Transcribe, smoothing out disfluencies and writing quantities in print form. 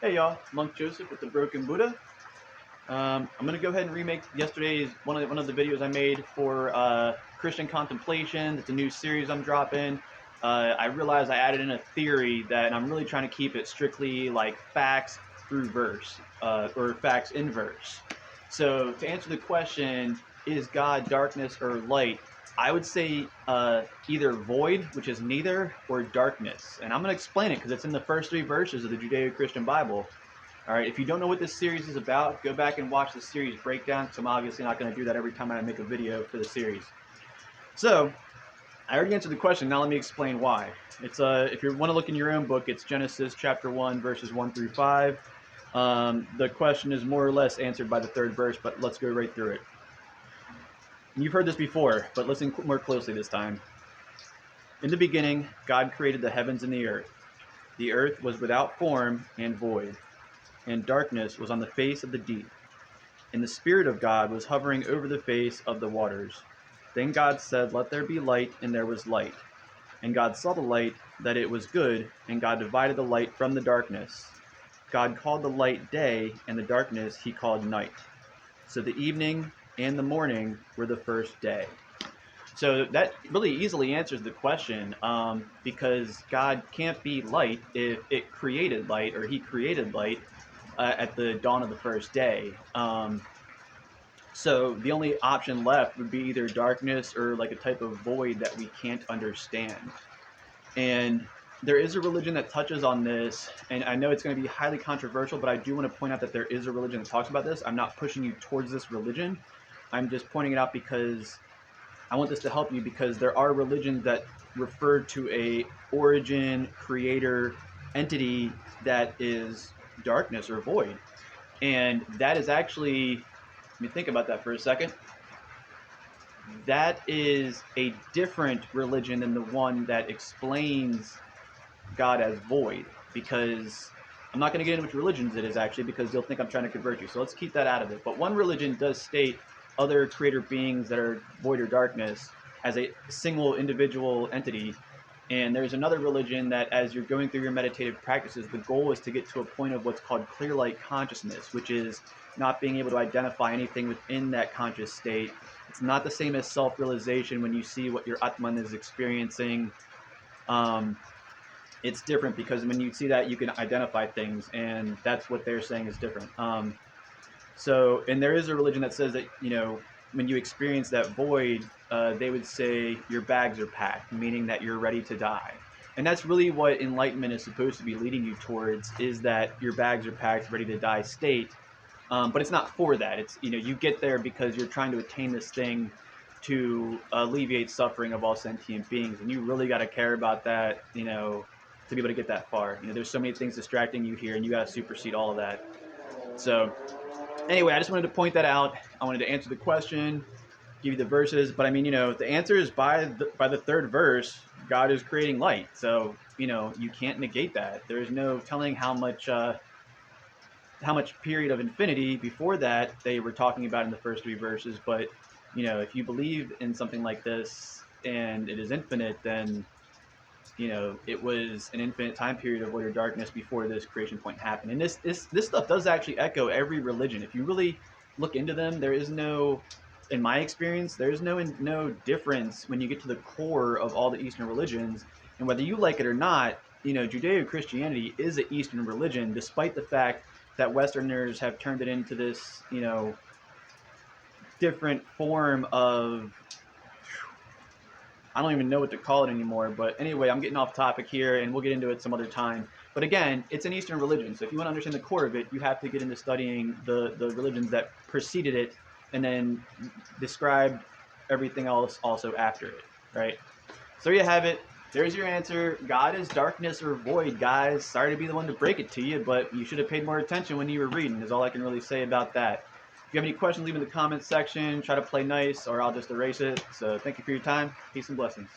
Hey y'all, Monk Joseph with the Broken Buddha. I'm gonna go ahead and remake yesterday's one of the videos I made for Christian Contemplations. It's a new series I'm dropping. I realized I added in a theory that I'm really trying to keep it strictly like facts through verse, or facts in verse. So to answer the question, is God darkness or light? I would say either void, which is neither, or darkness. And I'm going to explain it because it's in the first three verses of the Judeo-Christian Bible. All right, if you don't know what this series is about, go back and watch the series breakdown, because I'm obviously not going to do that every time I make a video for the series. So, I already answered the question, now let me explain why. It's if you want to look in your own book, it's Genesis chapter 1, verses 1 through 5. The question is more or less answered by the third verse, but let's go right through it. You've heard this before, but listen more closely this time. In the beginning, God created the heavens and the earth. The earth was without form and void, and darkness was on the face of the deep. And the Spirit of God was hovering over the face of the waters. Then God said, "Let there be light," and there was light. And God saw the light, that it was good, and God divided the light from the darkness. God called the light day, and the darkness he called night. So the evening and the morning were the first day. So that really easily answers the question, because God can't be light if it created light, or he created light at the dawn of the first day. So the only option left would be either darkness or like a type of void that we can't understand. And there is a religion that touches on this, and I know it's going to be highly controversial, but I do want to point out that there is a religion that talks about this. I'm not pushing you towards this religion. I'm just pointing it out because I want this to help you, because there are religions that refer to a origin, creator, entity that is darkness or void. And that is actually, let me think about that for a second. That is a different religion than the one that explains God as void, because I'm not going to get into which religions it is actually, because you'll think I'm trying to convert you. So let's keep that out of it. But one religion does state other creator beings that are void or darkness as a single individual entity. And there's another religion that as you're going through your meditative practices, the goal is to get to a point of what's called clear light consciousness, which is not being able to identify anything within that conscious state. It's not the same as self-realization when you see what your Atman is experiencing. It's different because when you see that, you can identify things, and that's what they're saying is different. And there is a religion that says that, you know, when you experience that void, they would say your bags are packed, meaning that you're ready to die. And that's really what enlightenment is supposed to be leading you towards, is that your bags are packed, ready to die state. But it's not for that. It's, you know, you get there because you're trying to attain this thing to alleviate suffering of all sentient beings. And you really got to care about that, you know, to be able to get that far. You know, there's so many things distracting you here, and you got to supersede all of that. So anyway, I just wanted to point that out. I wanted to answer the question, give you the verses, but I mean, you know, the answer is by the third verse, God is creating light. So, you know, you can't negate that. There's no telling how much period of infinity before that they were talking about in the first three verses. But, you know, if you believe in something like this and it is infinite, then, you know, it was an infinite time period of void or darkness before this creation point happened. And this stuff does actually echo every religion. If you really look into them, there is no, in my experience, there's no difference when you get to the core of all the Eastern religions. And whether you like it or not, you know, Judeo-Christianity is an Eastern religion, despite the fact that Westerners have turned it into this, you know, different form of, I don't even know what to call it anymore. But anyway, I'm getting off topic here, and we'll get into it some other time. But again, it's an Eastern religion. So if you want to understand the core of it, you have to get into studying the religions that preceded it, and then describe everything else also after it, right? So there you have it. There's your answer. God is darkness or void, guys. Sorry to be the one to break it to you, but you should have paid more attention when you were reading, is all I can really say about that. If you have any questions, leave in the comments section. Try to play nice, or I'll just erase it. So thank you for your time. Peace and blessings.